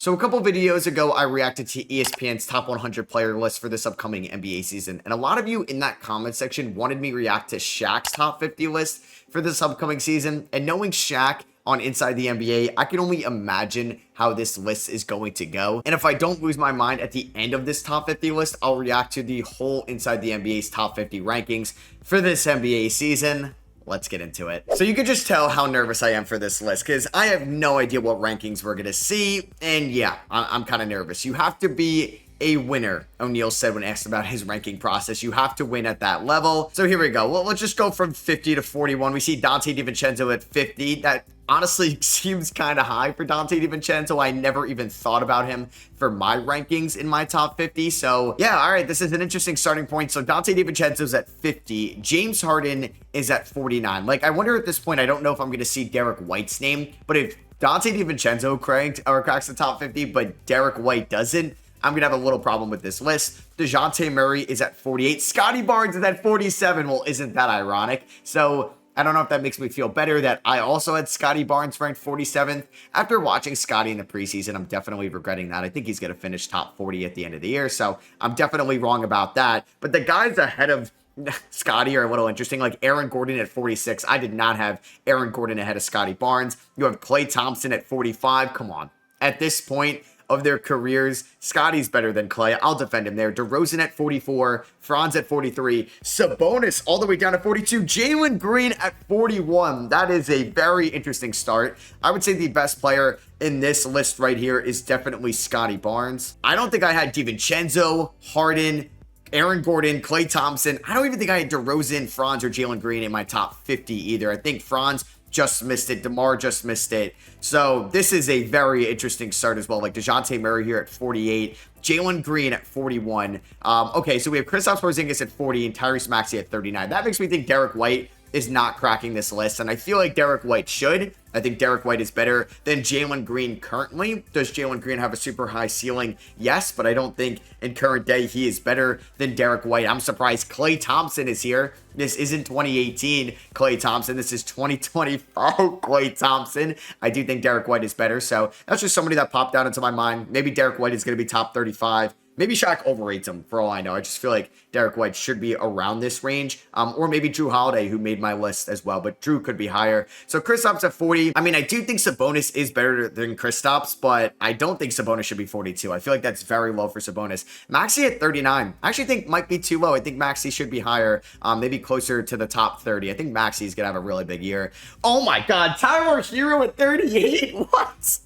So a couple videos ago, I reacted to ESPN's top 100 player list for this upcoming NBA season. And a lot of you in that comment section wanted me react to Shaq's top 50 list for this upcoming season. And knowing Shaq on Inside the NBA, I can only imagine how this list is going to go. And if I don't lose my mind at the end of this top 50 list, I'll react to the whole Inside the NBA's top 50 rankings for this NBA season. Let's get into it. So you can just tell how nervous I am for this list because I have no idea what rankings we're going to see. And yeah, I'm kind of nervous. You have to be a winner, O'Neal said when asked about his ranking process. You have to win at that level. So here we go. Well, let's just go from 50 to 41. We see Dante DiVincenzo at 50. That honestly seems kind of high for Dante DiVincenzo. I never even thought about him for my rankings in my top 50. So yeah, all right, this is an interesting starting point. So Dante DiVincenzo's at 50. James Harden is at 49. Like, I wonder at this point, I don't know if I'm going to see Derek White's name, but if Dante DiVincenzo cracks the top 50, but Derek White doesn't, I'm going to have a little problem with this list. DeJounte Murray is at 48. Scottie Barnes is at 47. Well, isn't that ironic? So I don't know if that makes me feel better that I also had Scottie Barnes ranked 47th. After watching Scottie in the preseason, I'm definitely regretting that. I think he's going to finish top 40 at the end of the year, so I'm definitely wrong about that. But the guys ahead of Scottie are a little interesting, like Aaron Gordon at 46. I did not have Aaron Gordon ahead of Scottie Barnes. You have Klay Thompson at 45. Come on. At this point of their careers, Scottie's better than Klay. I'll defend him there. DeRozan at 44, Franz at 43, Sabonis all the way down to 42, Jalen Green at 41. That is a very interesting start. I would say the best player in this list right here is definitely Scottie Barnes. I don't think I had DiVincenzo, Harden, Aaron Gordon, Klay Thompson. I don't even think I had DeRozan, Franz, or Jalen Green in my top 50 either. I think Franz just missed it. DeMar just missed it. So this is a very interesting start as well. Like DeJounte Murray here at 48. Jalen Green at 41. Okay, so we have Kristaps Porzingis at 40 and Tyrese Maxey at 39. That makes me think Derek White is not cracking this list, and I feel like Derek White should. I think Derek White is better than Jalen Green currently. Does Jalen Green have a super high ceiling? Yes, but I don't think in current day he is better than Derek White. I'm surprised Klay Thompson is here. This isn't 2018 Klay Thompson. This is 2025 Klay Thompson. I do think Derek White is better, so that's just somebody that popped out into my mind. Maybe Derek White is going to be top 35. Maybe Shaq overrates him for all I know. I just feel like Derek White should be around this range. Or maybe Drew Holiday, who made my list as well, but Drew could be higher. So Kristaps at 40. I mean, I do think Sabonis is better than Kristaps, but I don't think Sabonis should be 42. I feel like that's very low for Sabonis. Maxey at 39. I actually think might be too low. I think Maxey should be higher, maybe closer to the top 30. I think Maxey is going to have a really big year. Oh my God, Tyler Hero at 38? What?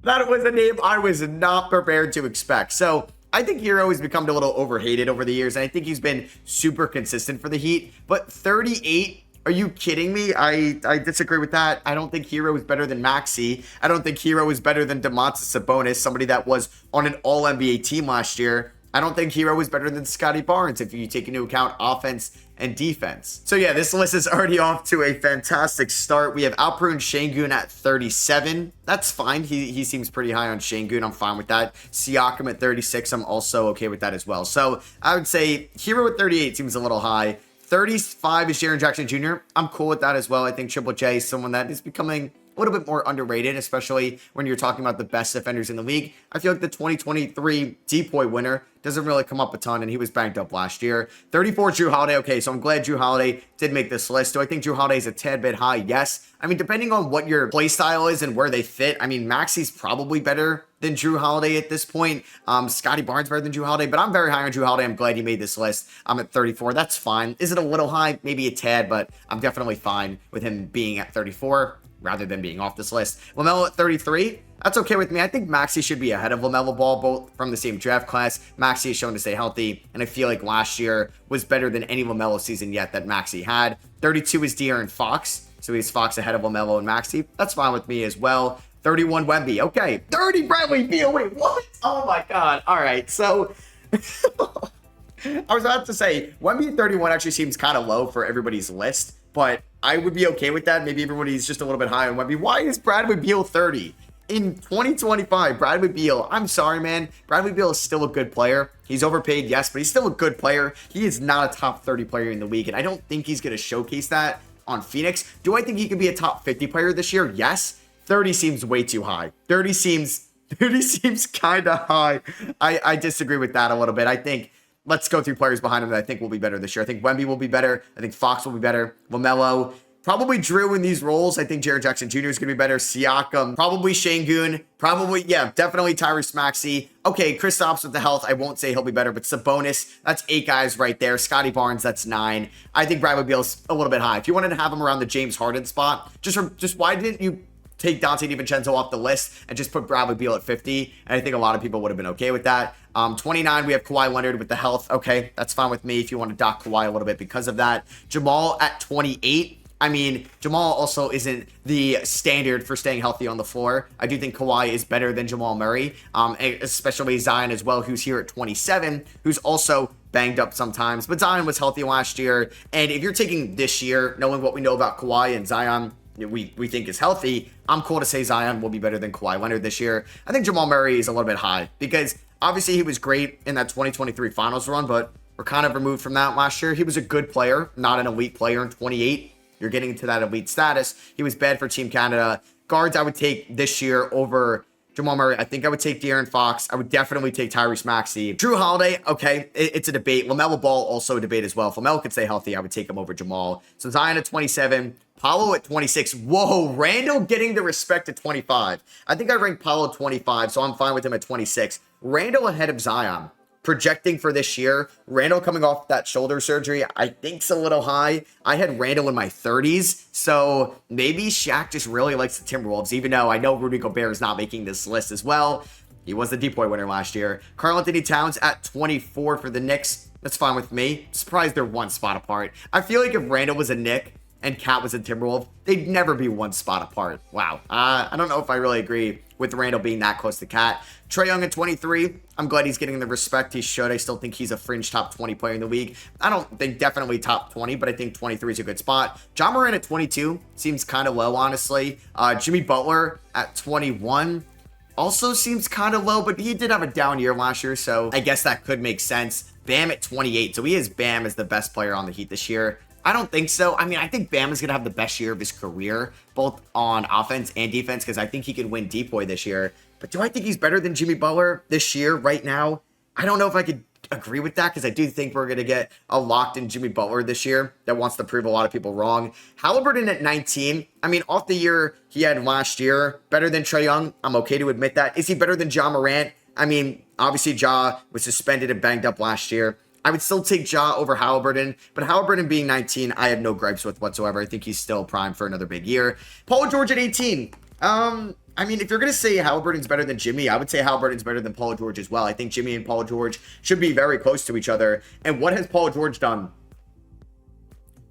That was a name I was not prepared to expect. So I think Hero has become a little overhated over the years, and I think he's been super consistent for the Heat. But 38, are you kidding me? I disagree with that. I don't think Hero is better than Maxey. I don't think Hero is better than Domantas Sabonis, somebody that was on an all-NBA team last year. I don't think Hero is better than Scottie Barnes if you take into account offense and defense. So yeah, this list is already off to a fantastic start. We have Alperen Şengün at 37. That's fine. He seems pretty high on Şengün. I'm fine with that. Siakam at 36. I'm also okay with that as well. So I would say Hero at 38 seems a little high. 35 is Jaren Jackson Jr. I'm cool with that as well. I think Triple J is someone that is becoming a little bit more underrated, especially when you're talking about the best defenders in the league. I feel like the 2023 Depoy winner doesn't really come up a ton, and he was banged up last year. 34, Drew Holiday. Okay, so I'm glad Drew Holiday did make this list. Do I think Drew Holiday is a tad bit high? Yes. I mean, depending on what your play style is and where they fit, I mean, Maxey's probably better than Drew Holiday at this point. Scottie Barnes better than Drew Holiday, but I'm very high on Drew Holiday. I'm glad he made this list. I'm at 34. That's fine. Is it a little high? Maybe a tad, but I'm definitely fine with him being at 34 rather than being off this list. LaMelo at 33. That's okay with me. I think Maxey should be ahead of LaMelo Ball, both from the same draft class. Maxey is shown to stay healthy, and I feel like last year was better than any LaMelo season yet that Maxey had. 32 is De'Aaron Fox, so he's Fox ahead of LaMelo and Maxey. That's fine with me as well. 31 Wemby. Okay. 30 Bradley Beal. Wait, what? Oh my God. All right. So I was about to say Wemby at 31 actually seems kind of low for everybody's list, but I would be okay with that. Maybe everybody's just a little bit high on Wemby. Why is Bradley Beal 30? In 2025, Bradley Beal, I'm sorry, man. Bradley Beal is still a good player. He's overpaid, yes, but he's still a good player. He is not a top 30 player in the league, and I don't think he's going to showcase that on Phoenix. Do I think he could be a top 50 player this year? Yes. 30 seems way too high. 30 seems 30 seems kind of high. I disagree with that a little bit. I think let's go through players behind him that I think will be better this year. I think Wemby will be better. I think Fox will be better. LaMelo. Probably Drew in these roles. I think Jaren Jackson Jr. is going to be better. Siakam. Probably Şengün. Probably, yeah, definitely Tyrese Maxey. Okay, Kristaps with the health. I won't say he'll be better, but Sabonis, that's 8 guys right there. Scotty Barnes, that's 9. I think Bradley Beal's a little bit high. If you wanted to have him around the James Harden spot, just why didn't you take Dante DiVincenzo off the list and just put Bradley Beal at 50? And I think a lot of people would have been okay with that. 29, we have Kawhi Leonard with the health. Okay, that's fine with me if you want to dock Kawhi a little bit because of that. Jamal at 28. I mean, Jamal also isn't the standard for staying healthy on the floor. I do think Kawhi is better than Jamal Murray, especially Zion as well, who's here at 27, who's also banged up sometimes. But Zion was healthy last year. And if you're taking this year, knowing what we know about Kawhi and Zion, we think is healthy, I'm cool to say Zion will be better than Kawhi Leonard this year. I think Jamal Murray is a little bit high because obviously he was great in that 2023 finals run, but we're kind of removed from that last year. He was a good player, not an elite player in 28. You're getting to that elite status. He was bad for Team Canada. Guards, I would take this year over Jamal Murray. I think I would take De'Aaron Fox. I would definitely take Tyrese Maxey. Drew Holiday, okay, it's a debate. LaMelo Ball, also a debate as well. If LaMelo could stay healthy, I would take him over Jamal. So Zion at 27, Paolo at 26. Whoa, Randall getting the respect at 25. I think I ranked Paolo 25, so I'm fine with him at 26. Randall ahead of Zion. Projecting for this year, Randall coming off that shoulder surgery, I think's a little high. I had Randall in my 30s, so maybe Shaq just really likes the Timberwolves, even though I know Rudy Gobert is not making this list as well. He was the Depoy winner last year. Karl-Anthony Towns at 24 for the Knicks. That's fine with me. Surprised they're one spot apart. I feel like if Randall was a Knick and Cat was a Timberwolf, they'd never be one spot apart. Wow. I don't know if I really agree with Randall being that close to Cat. Trae Young at 23. I'm glad he's getting the respect he should. I still think he's a fringe top 20 player in the league. I don't think definitely top 20, but I think 23 is a good spot. John Moran at 22 seems kind of low, honestly. Jimmy Butler at 21 also seems kind of low, but he did have a down year last year, so I guess that could make sense. Bam at 28. So he has Bam as the best player on the Heat this year. I don't think so. I mean, I think Bam is going to have the best year of his career, both on offense and defense, because I think he could win Depoy this year. But do I think he's better than Jimmy Butler this year, right now? I don't know if I could agree with that, because I do think we're going to get a locked-in Jimmy Butler this year that wants to prove a lot of people wrong. Halliburton at 19. I mean, off the year he had last year, better than Trae Young. I'm okay to admit that. Is he better than Ja Morant? I mean, obviously Ja was suspended and banged up last year. I would still take Ja over Halliburton, but Halliburton being 19, I have no gripes with whatsoever. I think he's still primed for another big year. Paul George at 18. I mean, if you're going to say Halliburton's better than Jimmy, I would say Halliburton's better than Paul George as well. I think Jimmy and Paul George should be very close to each other. And what has Paul George done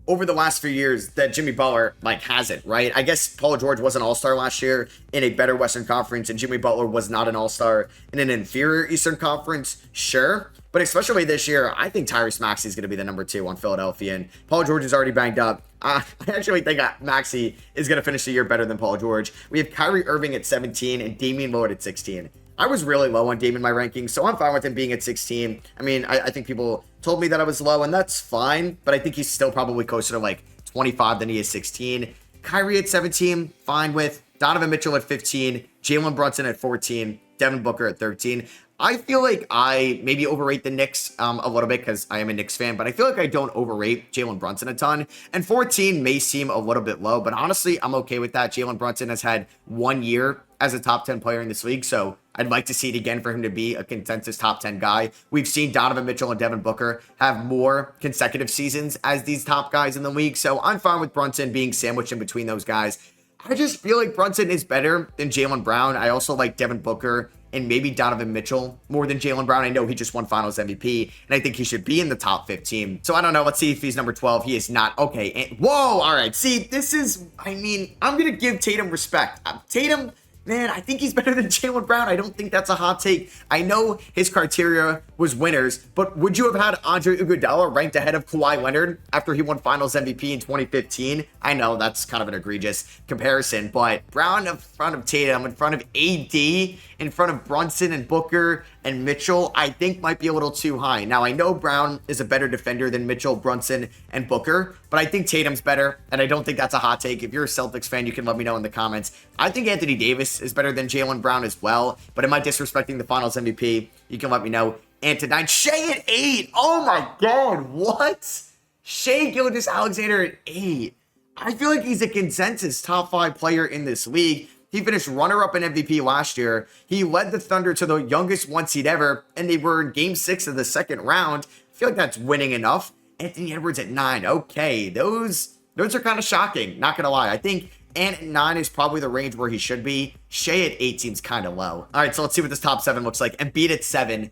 over the last few years that Jimmy Butler, hasn't, right? I guess Paul George was an all-star last year in a better Western Conference, and Jimmy Butler was not an all-star in an inferior Eastern Conference, sure. But especially this year, I think Tyrese Maxey is going to be the number 2 on Philadelphia, and Paul George is already banged up. I actually think Maxey is going to finish the year better than Paul George. We have Kyrie Irving at 17 and Damian Lillard at 16. I was really low on Dame in my rankings, so I'm fine with him being at 16. I mean, I think people told me that I was low, and that's fine, but I think he's still probably closer to 25 than he is 16. Kyrie at 17, fine with. Donovan Mitchell at 15, Jalen Brunson at 14, Devin Booker at 13. I feel like I maybe overrate the Knicks a little bit because I am a Knicks fan, but I feel like I don't overrate Jalen Brunson a ton. And 14 may seem a little bit low, but honestly, I'm okay with that. Jalen Brunson has had 1 year as a top 10 player in this league, so I'd like to see it again for him to be a consensus top 10 guy. We've seen Donovan Mitchell and Devin Booker have more consecutive seasons as these top guys in the league, so I'm fine with Brunson being sandwiched in between those guys. I just feel like Brunson is better than Jaylen Brown. I also like Devin Booker and maybe Donovan Mitchell more than Jaylen Brown. I know he just won Finals MVP, and I think he should be in the top 15. So I don't know. Let's see if he's number 12. He is not. Okay. And, whoa. All right. See, this is, I mean, I'm going to give Tatum respect. Tatum, man, I think he's better than Jaylen Brown. I don't think that's a hot take. I know his criteria was winners, but would you have had Andre Iguodala ranked ahead of Kawhi Leonard after he won Finals MVP in 2015? I know that's kind of an egregious comparison, but Brown in front of Tatum, in front of AD, in front of Brunson and Booker and Mitchell, I think might be a little too high. Now, I know Brown is a better defender than Mitchell, Brunson, and Booker, but I think Tatum's better, and I don't think that's a hot take. If you're a Celtics fan, you can let me know in the comments. I think Anthony Davis is better than Jaylen Brown as well, but am I disrespecting the Finals MVP? You can let me know. And to 9, Shai at 8. Oh my God, what? Shai Gilgeous-Alexander at 8. I feel like he's a consensus top 5 player in this league. He finished runner-up in MVP last year. He led the Thunder to the youngest one seed ever, and they were in Game 6 of the second round. I feel like that's winning enough. Anthony Edwards at 9. Okay, those are kind of shocking, not going to lie. I think Ant at 9 is probably the range where he should be. Shai at 8 seems kind of low. All right, so let's see what this top 7 looks like. Embiid at 7.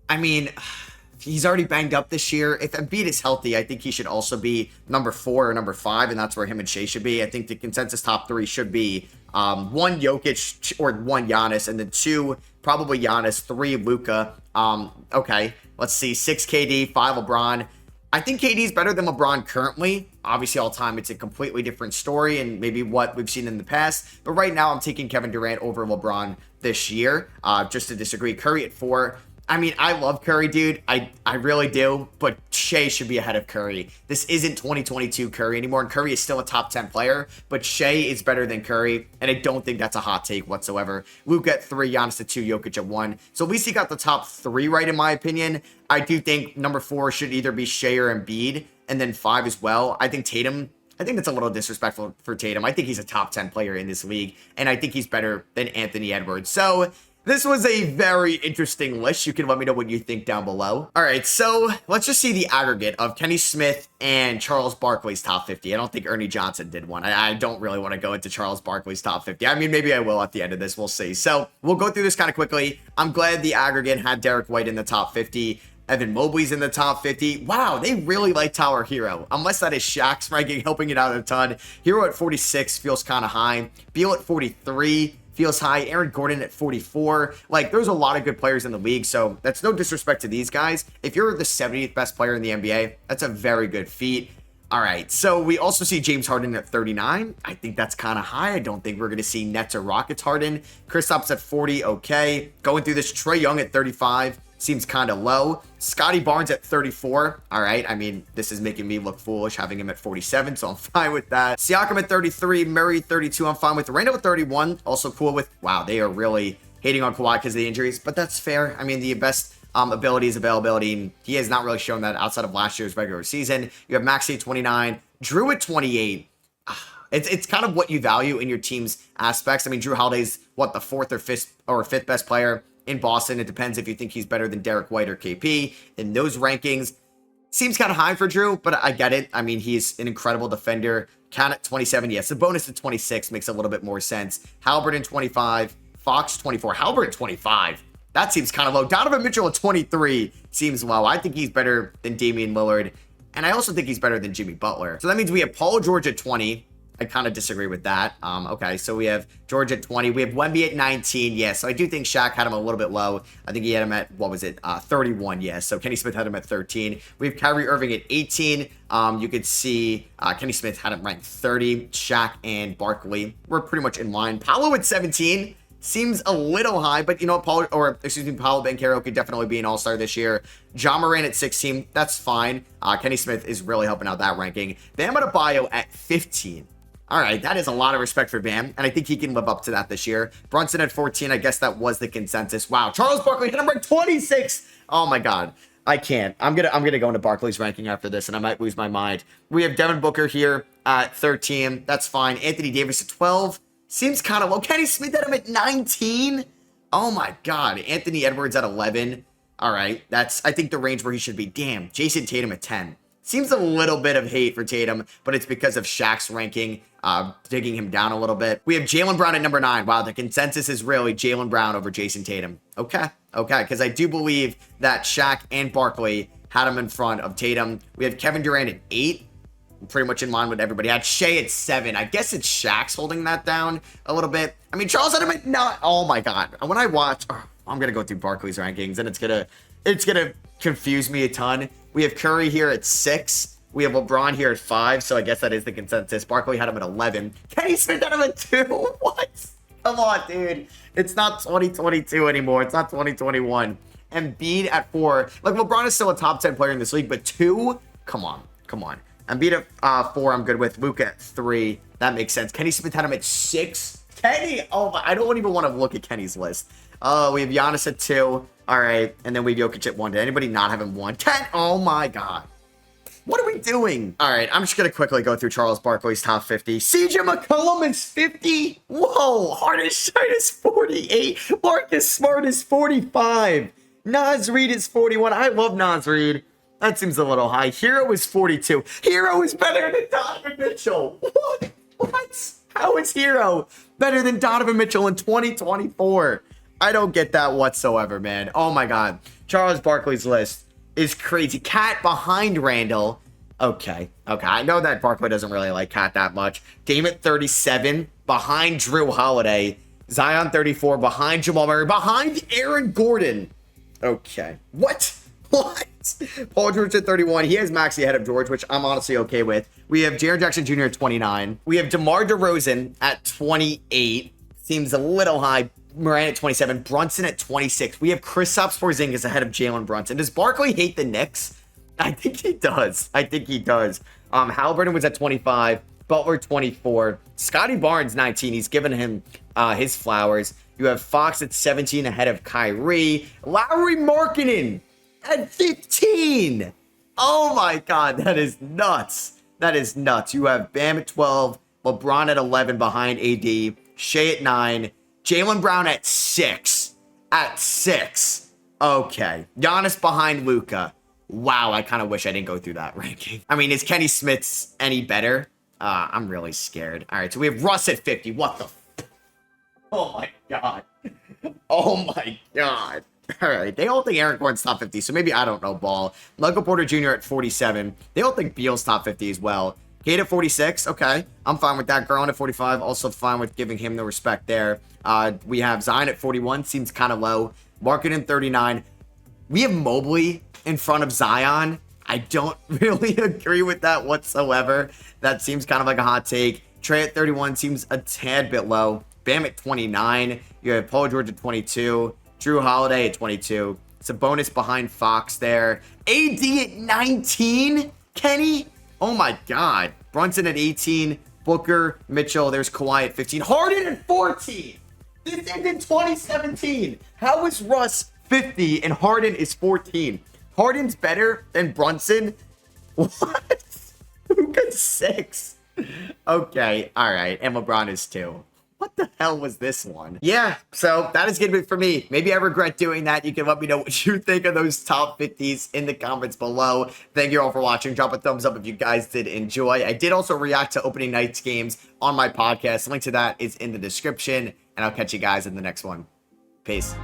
I mean, he's already banged up this year. If Embiid is healthy, I think he should also be number 4 or number 5, and that's where him and Shai should be. I think the consensus top 3 should be 1 Jokic or 1 Giannis, and then 2 probably Giannis, 3 Luka. Okay, let's see, 6 KD, 5 LeBron. I think KD is better than LeBron currently. Obviously, all time, it's a completely different story and maybe what we've seen in the past. But right now, I'm taking Kevin Durant over LeBron this year, just to disagree. Curry at 4. I mean, I love Curry, dude. I really do, but Shai should be ahead of Curry. This isn't 2022 Curry anymore, and Curry is still a top 10 player, but Shai is better than Curry, and I don't think that's a hot take whatsoever. Luke at 3, Giannis at 2, Jokic at 1. So at least he got the top 3 right, in my opinion. I do think number 4 should either be Shai or Embiid, and then 5 as well. I think Tatum, I think that's a little disrespectful for Tatum. I think he's a top 10 player in this league, and I think he's better than Anthony Edwards. So this was a very interesting list. You can let me know what you think down below. All right, so let's just see the aggregate of Kenny Smith and Charles Barkley's top 50. I don't think Ernie Johnson did one. I don't really want to go into Charles Barkley's top 50. I mean, maybe I will at the end of this. We'll see. So we'll go through this kind of quickly. I'm glad the aggregate had Derek White in the top 50. Evan Mobley's in the top 50. Wow, they really like Tyler Hero. Unless that is Shaq's ranking, helping it out a ton. Hero at 46 feels kind of high. Beal at 43. Feels high. Aaron Gordon at 44. Like, there's a lot of good players in the league, so that's no disrespect to these guys. If you're the 70th best player in the NBA, that's a very good feat. All right, so we also see James Harden at 39. I think that's kind of high. I don't think we're going to see Nets or Rockets Harden. Kristaps at 40, okay. Going through this, Trae Young at 35. Seems kind of low. Scotty Barnes at 34. All right. I mean, this is making me look foolish having him at 47, so I'm fine with that. Siakam at 33. Murray 32. I'm fine with. Randall at 31. Also cool with. Wow, they are really hating on Kawhi because of the injuries, but that's fair. I mean, the best ability is availability, and he has not really shown that outside of last year's regular season. You have Maxey at 29. Drew at 28. It's kind of what you value in your team's aspects. I mean, Drew Holiday's what, the 4th or 5th best player in Boston. It depends if you think he's better than Derek White or KP. In those rankings, seems kind of high for Drew, but I get it. I mean, he's an incredible defender. Count at 27, yes. The bonus at 26 makes a little bit more sense. Halliburton 25, Fox 24. Halliburton 25. That seems kind of low. Donovan Mitchell at 23 seems low. I think he's better than Damian Lillard, and I also think he's better than Jimmy Butler. So that means we have Paul George at 20. I kind of disagree with that. Okay, so we have George at 20. We have Wemby at 19. Yes, so I do think Shaq had him a little bit low. I think he had him at, 31. Yes, so Kenny Smith had him at 13. We have Kyrie Irving at 18. You could see Kenny Smith had him ranked 30. Shaq and Barkley were pretty much in line. Paolo at 17. Seems a little high, but you know, Paolo Banchero could definitely be an all-star this year. Ja Morant at 16. That's fine. Kenny Smith is really helping out that ranking. Bam Adebayo at 15. All right, that is a lot of respect for Bam, and I think he can live up to that this year. Brunson at 14, I guess that was the consensus. Wow, Charles Barkley hit him ranked 26. Oh my God, I can't. I'm gonna go into Barkley's ranking after this, and I might lose my mind. We have Devin Booker here at 13. That's fine. Anthony Davis at 12. Seems kind of low. Kenny Smith had him at 19. Oh my God, Anthony Edwards at 11. All right, that's I think the range where he should be. Damn, Jason Tatum at 10. Seems a little bit of hate for Tatum, but it's because of Shaq's ranking, digging him down a little bit. We have Jaylen Brown at number 9. Wow, the consensus is really Jaylen Brown over Jason Tatum. Okay, because I do believe that Shaq and Barkley had him in front of Tatum. We have Kevin Durant at 8. Pretty much in line with everybody. I had Shai at 7. I guess it's Shaq's holding that down a little bit. I mean, Charles had him at 9. Oh my God. When I watch, I'm going to go through Barkley's rankings, and it's going to confuse me a ton. We have Curry here at 6. We have LeBron here at 5, so I guess that is the consensus. Barkley had him at 11. Kenny Smith had him at 2. What? Come on, dude. It's not 2022 anymore. It's not 2021. Embiid at 4. Like, LeBron is still a top 10 player in this league, but 2? Come on. Embiid at 4, I'm good with. Luka at 3. That makes sense. Kenny Smith had him at 6. Kenny, oh my, I don't even want to look at Kenny's list. We have Giannis at 2. All right, and then we have Jokic at 1. Did anybody not have him 1? 10. Oh my God. What are we doing? All right, I'm just going to quickly go through Charles Barkley's top 50. CJ McCollum is 50. Whoa, Hardenstein is 48. Marcus Smart is 45. Naz Reid is 41. I love Naz Reid. That seems a little high. Hero is 42. Hero is better than Donovan Mitchell. What? What? How is Hero better than Donovan Mitchell in 2024? I don't get that whatsoever, man. Oh my God. Charles Barkley's list is crazy. Cat behind Randall. Okay. I know that Barkley doesn't really like Cat that much. Dame at 37 behind Drew Holiday. Zion 34 behind Jamal Murray. Behind Aaron Gordon. Okay. What? Paul George at 31. He has Maxey ahead of George, which I'm honestly okay with. We have Jaren Jackson Jr. at 29. We have DeMar DeRozan at 28. Seems a little high. Morant at 27. Brunson at 26. We have Kristaps Porzingis ahead of Jalen Brunson. Does Barkley hate the Knicks? I think he does. Halliburton was at 25. Butler 24. Scotty Barnes 19. He's given him his flowers. You have Fox at 17 ahead of Kyrie. Lauri Markkanen at 15. Oh my God, that is nuts. You have Bam at 12. LeBron at 11 behind AD. Shea at 9. Jaylen Brown at 6. Okay. Giannis behind Luka. Wow, I kind of wish I didn't go through that ranking. I mean, is Kenny Smith's any better? I'm really scared. All right, so we have Russ at 50. What the Oh my God. All right, they all think Aaron Gordon's top 50, so maybe I don't know ball. Michael Porter Jr. at 47. They all think Beal's top 50 as well. Kate at 46. Okay, I'm fine with that. Garland at 45. Also fine with giving him the respect there. We have Zion at 41. Seems kind of low. Markkanen 39. We have Mobley in front of Zion. I don't really agree with that whatsoever. That seems kind of like a hot take. Trey at 31 seems a tad bit low. Bam at 29. You have Paul George at 22. Drew Holiday at 22. Sabonis behind Fox there. AD at 19. Kenny. Oh my God. Brunson at 18. Booker, Mitchell. There's Kawhi at 15. Harden at 14. This is in 2017. How is Russ 50 and Harden is 14? Harden's better than Brunson? What? Luka's 6. Okay. All right. And LeBron is 2. What the hell was this one? Yeah, so that is going to be it for me. Maybe I regret doing that. You can let me know what you think of those top 50s in the comments below. Thank you all for watching. Drop a thumbs up if you guys did enjoy. I did also react to opening night's games on my podcast. The link to that is in the description, and I'll catch you guys in the next one. Peace.